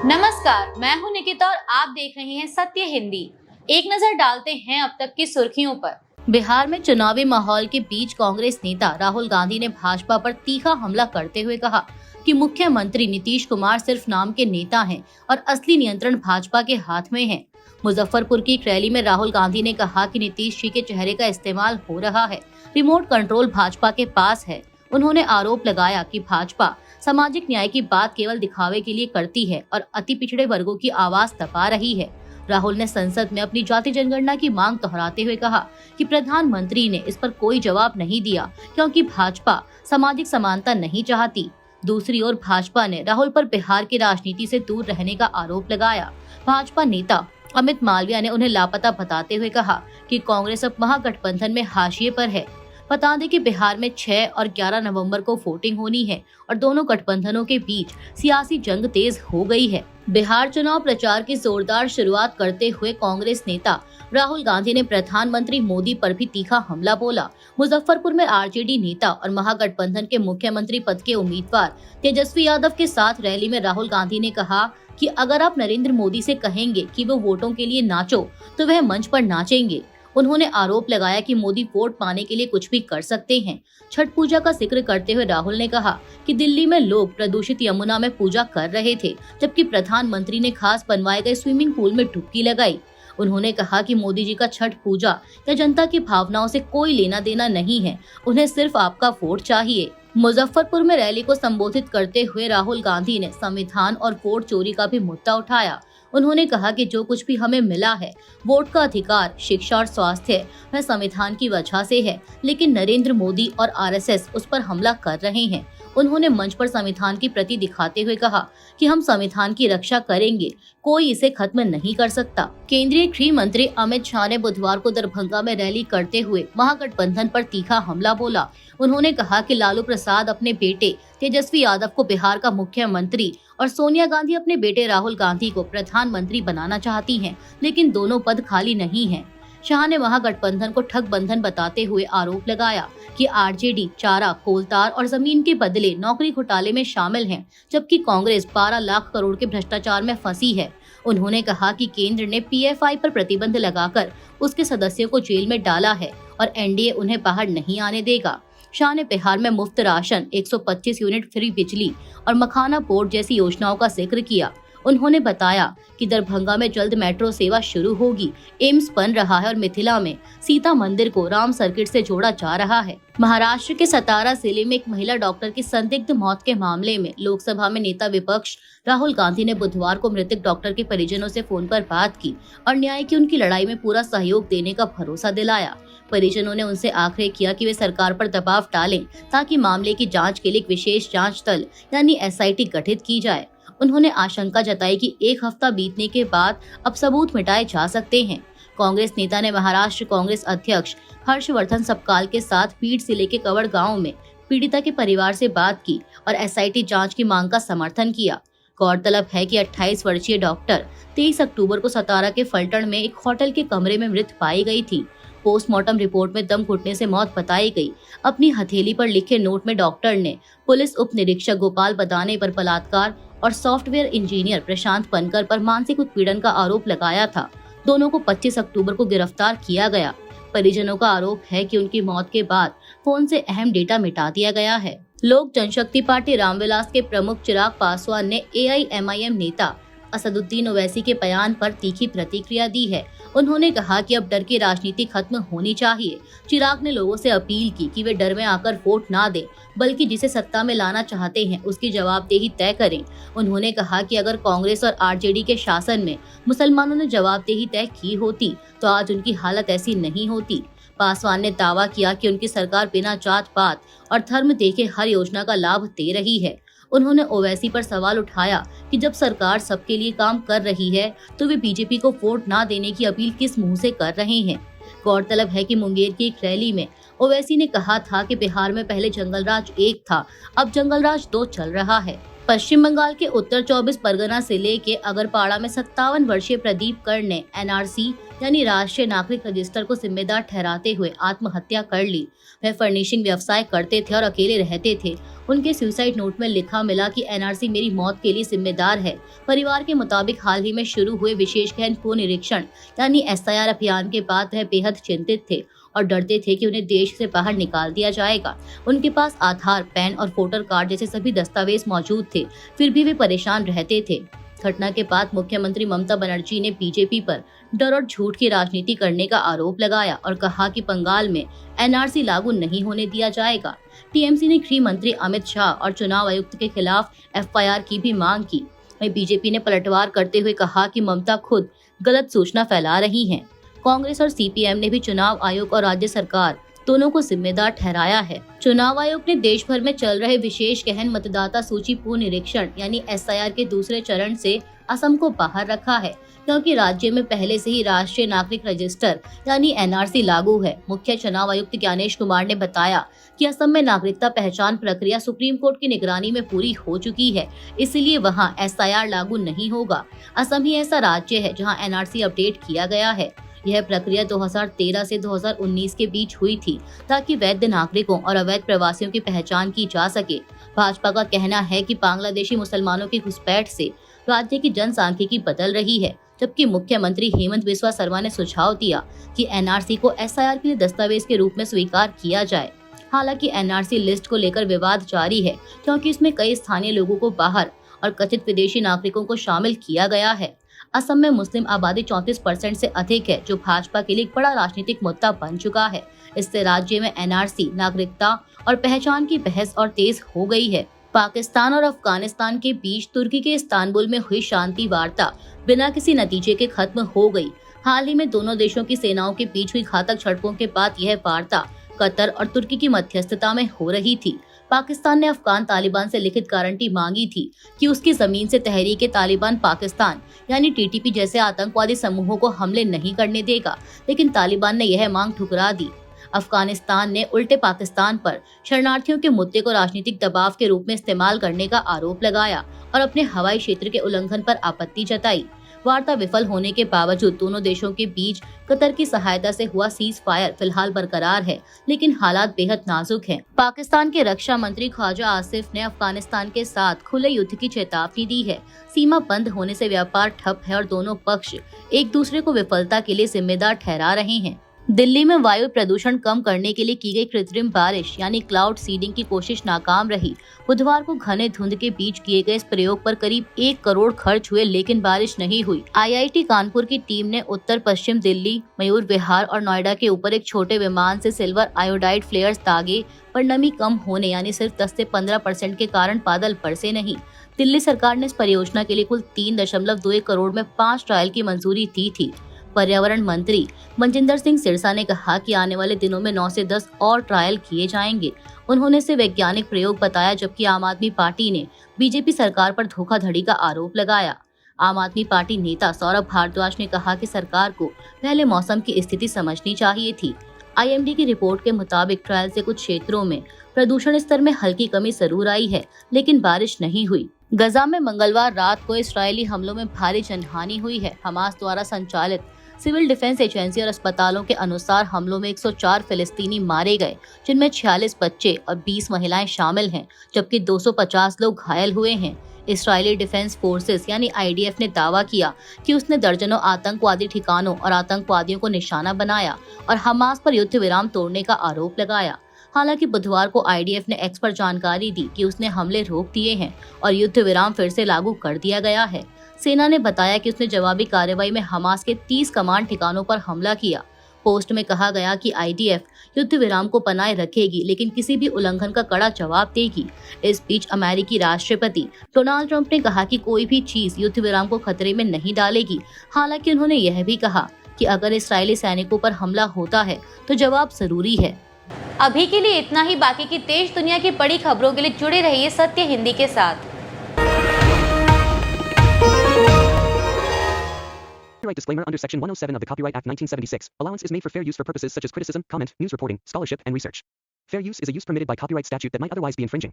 नमस्कार, मैं हूं निकिता और आप देख रहे हैं सत्य हिंदी। एक नजर डालते हैं अब तक की सुर्खियों पर। बिहार में चुनावी माहौल के बीच कांग्रेस नेता राहुल गांधी ने भाजपा पर तीखा हमला करते हुए कहा कि मुख्यमंत्री नीतीश कुमार सिर्फ नाम के नेता हैं और असली नियंत्रण भाजपा के हाथ में है। मुजफ्फरपुर की एक रैली में राहुल गांधी ने कहा कि नीतीश जी के चेहरे का इस्तेमाल हो रहा है, रिमोट कंट्रोल भाजपा के पास है। उन्होंने आरोप लगाया कि भाजपा सामाजिक न्याय की बात केवल दिखावे के लिए करती है और अति पिछड़े वर्गों की आवाज दबा रही है। राहुल ने संसद में अपनी जाति जनगणना की मांग दोहराते हुए कहा कि प्रधानमंत्री ने इस पर कोई जवाब नहीं दिया क्योंकि भाजपा सामाजिक समानता नहीं चाहती। दूसरी ओर भाजपा ने राहुल पर बिहार की राजनीति से दूर रहने का आरोप लगाया। भाजपा नेता अमित मालविया ने उन्हें लापता बताते हुए कहा कि कांग्रेस अब महागठबंधन में हाशिए पर है। बता दें कि बिहार में 6 और 11 नवंबर को वोटिंग होनी है और दोनों गठबंधनों के बीच सियासी जंग तेज हो गई है। बिहार चुनाव प्रचार की जोरदार शुरुआत करते हुए कांग्रेस नेता राहुल गांधी ने प्रधानमंत्री मोदी पर भी तीखा हमला बोला। मुजफ्फरपुर में आरजेडी नेता और महागठबंधन के मुख्यमंत्री पद के उम्मीदवार तेजस्वी यादव के साथ रैली में राहुल गांधी ने कहा कि अगर आप नरेंद्र मोदी से कहेंगे कि वो वोटों के लिए नाचो तो वह मंच पर नाचेंगे। उन्होंने आरोप लगाया कि मोदी वोट पाने के लिए कुछ भी कर सकते हैं। छठ पूजा का जिक्र करते हुए राहुल ने कहा कि दिल्ली में लोग प्रदूषित यमुना में पूजा कर रहे थे, जबकि प्रधानमंत्री ने खास बनवाए गए स्विमिंग पूल में डुबकी लगाई। उन्होंने कहा कि मोदी जी का छठ पूजा या जनता की भावनाओं से कोई लेना देना नहीं है, उन्हें सिर्फ आपका वोट चाहिए। मुजफ्फरपुर में रैली को संबोधित करते हुए राहुल गांधी ने संविधान और वोट चोरी का भी मुद्दा उठाया। उन्होंने कहा कि जो कुछ भी हमें मिला है, वोट का अधिकार, शिक्षा और स्वास्थ्य, वह संविधान की वजह से है, लेकिन नरेंद्र मोदी और आरएसएस उस पर हमला कर रहे हैं। उन्होंने मंच पर संविधान की प्रति दिखाते हुए कहा कि हम संविधान की रक्षा करेंगे, कोई इसे खत्म नहीं कर सकता। केंद्रीय गृह मंत्री अमित शाह ने बुधवार को दरभंगा में रैली करते हुए महागठबंधन पर तीखा हमला बोला। उन्होंने कहा कि लालू प्रसाद अपने बेटे तेजस्वी यादव को बिहार का मुख्यमंत्री और सोनिया गांधी अपने बेटे राहुल गांधी को प्रधानमंत्री बनाना चाहती हैं, लेकिन दोनों पद खाली नहीं हैं। शाह ने महागठबंधन को ठग बंधन बताते हुए आरोप लगाया कि आरजेडी चारा, कोलतार और जमीन के बदले नौकरी घोटाले में शामिल है, जबकि कांग्रेस 12 लाख करोड़ के भ्रष्टाचार में फंसी है। उन्होंने कहा कि केंद्र ने पीएफआई पर प्रतिबंध लगाकर उसके सदस्यों को जेल में डाला है और एनडीए उन्हें बाहर नहीं आने देगा। शाह ने बिहार में मुफ्त राशन, 125 यूनिट फ्री बिजली और मखाना बोर्ड जैसी योजनाओं का जिक्र किया। उन्होंने बताया कि दरभंगा में जल्द मेट्रो सेवा शुरू होगी, एम्स बन रहा है और मिथिला में सीता मंदिर को राम सर्किट से जोड़ा जा रहा है। महाराष्ट्र के सतारा जिले में एक महिला डॉक्टर की संदिग्ध मौत के मामले में लोकसभा में नेता विपक्ष राहुल गांधी ने बुधवार को मृतक डॉक्टर के परिजनों से फोन पर बात की और न्याय की उनकी लड़ाई में पूरा सहयोग देने का भरोसा दिलाया। परिजनों ने उनसे आग्रह किया कि वे सरकार पर दबाव डालें ताकि मामले की जांच के लिए एक विशेष जांच दल यानी एसआईटी गठित की जाए। उन्होंने आशंका जताई कि एक हफ्ता बीतने के बाद अब सबूत मिटाए जा सकते हैं। कांग्रेस नेता ने महाराष्ट्र कांग्रेस अध्यक्ष हर्षवर्धन सपकाल के साथ बीड जिले के कवड़ गांव में पीड़िता के परिवार से बात की और एसआईटी जांच की मांग का समर्थन किया। गौरतलब है कि 28 वर्षीय डॉक्टर 23 अक्टूबर को सतारा के फलटण में एक होटल के कमरे में मृत पाई गई थी। पोस्टमार्टम रिपोर्ट में दम घुटने से मौत बताई गई। अपनी हथेली पर लिखे नोट में डॉक्टर ने पुलिस उप निरीक्षक गोपाल बदाने पर बलात्कार और सॉफ्टवेयर इंजीनियर प्रशांत पनकर पर मानसिक उत्पीड़न का आरोप लगाया था। दोनों को 25 अक्टूबर को गिरफ्तार किया गया। परिजनों का आरोप है कि उनकी मौत के बाद फोन से अहम डेटा मिटा दिया गया है। लोक जनशक्ति पार्टी रामविलास के प्रमुख चिराग पासवान ने एआईएमआईएम नेता असदुद्दीन ओवैसी के बयान पर तीखी प्रतिक्रिया दी है। उन्होंने कहा कि अब डर की राजनीति खत्म होनी चाहिए। चिराग ने लोगों से अपील की कि वे डर में आकर वोट ना दें, बल्कि जिसे सत्ता में लाना चाहते हैं उसकी जवाबदेही तय करें। उन्होंने कहा कि अगर कांग्रेस और आरजेडी के शासन में मुसलमानों ने जवाबदेही तय की होती तो आज उनकी हालत ऐसी नहीं होती। पासवान ने दावा किया कि उनकी सरकार बिना जात पात और धर्म देखे हर योजना का लाभ दे रही है। उन्होंने ओवैसी पर सवाल उठाया कि जब सरकार सबके लिए काम कर रही है तो वे बीजेपी को वोट ना देने की अपील किस मुंह से कर रहे हैं। गौरतलब है कि मुंगेर की एक रैली में ओवैसी ने कहा था कि बिहार में पहले जंगलराज 1 था, अब जंगलराज 2 चल रहा है। पश्चिम बंगाल के उत्तर 24 परगना जिले के अगरपाड़ा में 57 वर्षीय प्रदीप कर ने एनआरसी यानी राष्ट्रीय नागरिक रजिस्टर को जिम्मेदार ठहराते हुए आत्महत्या कर ली। वह फर्निशिंग व्यवसाय करते थे और अकेले रहते थे। उनके सुसाइड नोट में लिखा मिला कि एनआरसी मेरी मौत के लिए जिम्मेदार है। परिवार के मुताबिक हाल ही में शुरू हुए विशेष गहन पुनरीक्षण यानी एसआईआर अभियान के बाद वह बेहद चिंतित थे और डरते थे कि उन्हें देश से बाहर निकाल दिया जाएगा। उनके पास आधार, पैन और वोटर कार्ड जैसे सभी दस्तावेज मौजूद थे, फिर भी वे परेशान रहते थे। घटना के बाद मुख्यमंत्री ममता बनर्जी ने बीजेपी पर डर और झूठ की राजनीति करने का आरोप लगाया और कहा कि बंगाल में एनआरसी लागू नहीं होने दिया जाएगा। टीएमसी ने गृह मंत्री अमित शाह और चुनाव आयुक्त के खिलाफ एफआईआर की भी मांग की। वहीं बीजेपी ने पलटवार करते हुए कहा कि ममता खुद गलत सूचना फैला रही हैं। कांग्रेस और सीपीएम ने भी चुनाव आयोग और राज्य सरकार दोनों को जिम्मेदार ठहराया है। चुनाव आयोग ने देश भर में चल रहे विशेष गहन मतदाता सूची पुनरीक्षण यानी एसआईआर के दूसरे चरण से असम को बाहर रखा है, क्योंकि राज्य में पहले से ही राष्ट्रीय नागरिक रजिस्टर यानी एनआरसी लागू है। मुख्य चुनाव आयुक्त ज्ञानेश कुमार ने बताया कि असम में नागरिकता पहचान प्रक्रिया सुप्रीम कोर्ट की निगरानी में पूरी हो चुकी है, इसलिए वहां एसआईआर लागू नहीं होगा। असम ही ऐसा राज्य है जहां एनआरसी अपडेट किया गया है। यह प्रक्रिया 2013 से 2019 के बीच हुई थी ताकि वैध नागरिकों और अवैध प्रवासियों की पहचान की जा सके। भाजपा का कहना है कि बांग्लादेशी मुसलमानों की घुसपैठ से राज्य की जनसांख्यिकी बदल रही है, जबकि मुख्यमंत्री हेमंत बिस्वा शर्मा ने सुझाव दिया कि एनआरसी को एसआईआर के लिए दस्तावेज के रूप में स्वीकार किया जाए। हालांकि एनआरसी लिस्ट को लेकर विवाद जारी है, क्योंकि इसमें कई स्थानीय लोगों को बाहर और कथित विदेशी नागरिकों को शामिल किया गया है। असम में मुस्लिम आबादी 34% से अधिक है, जो भाजपा के लिए एक बड़ा राजनीतिक मुद्दा बन चुका है। इससे राज्य में एनआरसी, नागरिकता और पहचान की बहस और तेज हो गई है। पाकिस्तान और अफगानिस्तान के बीच तुर्की के इस्तांबुल में हुई शांति वार्ता बिना किसी नतीजे के खत्म हो गई। हाल ही में दोनों देशों की सेनाओं के बीच हुई घातक झड़पों के बाद यह वार्ता कतर और तुर्की की मध्यस्थता में हो रही थी। पाकिस्तान ने अफगान तालिबान से लिखित गारंटी मांगी थी कि उसकी जमीन से तहरीक तालिबान पाकिस्तान यानी टीटीपी जैसे आतंकवादी समूहों को हमले नहीं करने देगा, लेकिन तालिबान ने यह मांग ठुकरा दी। अफगानिस्तान ने उल्टे पाकिस्तान पर शरणार्थियों के मुद्दे को राजनीतिक दबाव के रूप में इस्तेमाल करने का आरोप लगाया और अपने हवाई क्षेत्र के उल्लंघन पर आपत्ति जताई। वार्ता विफल होने के बावजूद दोनों देशों के बीच कतर की सहायता से हुआ सीज फायर फिलहाल बरकरार है, लेकिन हालात बेहद नाजुक हैं। पाकिस्तान के रक्षा मंत्री ख्वाजा आसिफ ने अफगानिस्तान के साथ खुले युद्ध की चेतावनी दी है। सीमा बंद होने से व्यापार ठप है और दोनों पक्ष एक दूसरे को विफलता के लिए जिम्मेदार ठहरा रहे हैं। दिल्ली में वायु प्रदूषण कम करने के लिए की गई कृत्रिम बारिश यानी क्लाउड सीडिंग की कोशिश नाकाम रही। बुधवार को घने धुंध के बीच किए गए इस प्रयोग पर करीब 1 करोड़ खर्च हुए, लेकिन बारिश नहीं हुई। आईआईटी कानपुर की टीम ने उत्तर पश्चिम दिल्ली, मयूर विहार और नोएडा के ऊपर एक छोटे विमान से सिल्वर आयोडाइड फ्लेयर्स दागे, पर नमी कम होने यानी सिर्फ 10 से 15% के कारण बादल बरसे नहीं। दिल्ली सरकार ने इस परियोजना के लिए कुल 3.2 करोड़ में 5 ट्रायल की मंजूरी दी थी। पर्यावरण मंत्री मनजिंदर सिंह सिरसा ने कहा कि आने वाले दिनों में 9 से 10 और ट्रायल किए जाएंगे। उन्होंने इसे वैज्ञानिक प्रयोग बताया, जबकि आम आदमी पार्टी ने बीजेपी सरकार पर धोखाधड़ी का आरोप लगाया। आम आदमी पार्टी नेता सौरभ भारद्वाज ने कहा कि सरकार को पहले मौसम की स्थिति समझनी चाहिए थी। आईएमडी की रिपोर्ट के मुताबिक ट्रायल से कुछ क्षेत्रों में प्रदूषण स्तर में हल्की कमी जरूर आई है, लेकिन बारिश नहीं हुई। गजा में मंगलवार रात को इस्राएली हमलों में भारी जनहानि हुई है। हमास द्वारा संचालित सिविल डिफेंस एजेंसी और अस्पतालों के अनुसार हमलों में 104 फिलिस्तीनी मारे गए, जिनमें 46 बच्चे और 20 महिलाएं शामिल हैं, जबकि 250 लोग घायल हुए हैं। इस्राएली डिफेंस फोर्सेस यानी आईडीएफ ने दावा किया कि उसने दर्जनों आतंकवादी ठिकानों और आतंकवादियों को निशाना बनाया और हमास पर युद्ध विराम तोड़ने का आरोप लगाया। हालांकि बुधवार को आईडीएफ ने एक्स पर जानकारी दी कि उसने हमले रोक दिए हैं और युद्ध विराम फिर से लागू कर दिया गया है। सेना ने बताया कि उसने जवाबी कार्रवाई में हमास के 30 कमांड ठिकानों पर हमला किया। पोस्ट में कहा गया कि आईडीएफ युद्ध विराम को बनाए रखेगी, लेकिन किसी भी उल्लंघन का कड़ा जवाब देगी। इस बीच अमेरिकी राष्ट्रपति डोनाल्ड ट्रंप ने कहा कि कोई भी चीज युद्ध विराम को खतरे में नहीं डालेगी। हालांकि उन्होंने यह भी कहा कि अगर इस्राएली सैनिकों पर हमला होता है तो जवाब जरूरी है। अभी के लिए इतना ही। बाकी की देश दुनिया की बड़ी खबरों के लिए जुड़े रहिए सत्य हिंदी के साथ। Copyright disclaimer under Section 107 of the Copyright Act 1976. Allowance is made for fair use for purposes such as criticism, comment, news reporting, scholarship, and research. Fair use is a use permitted by copyright statute that might otherwise be infringing.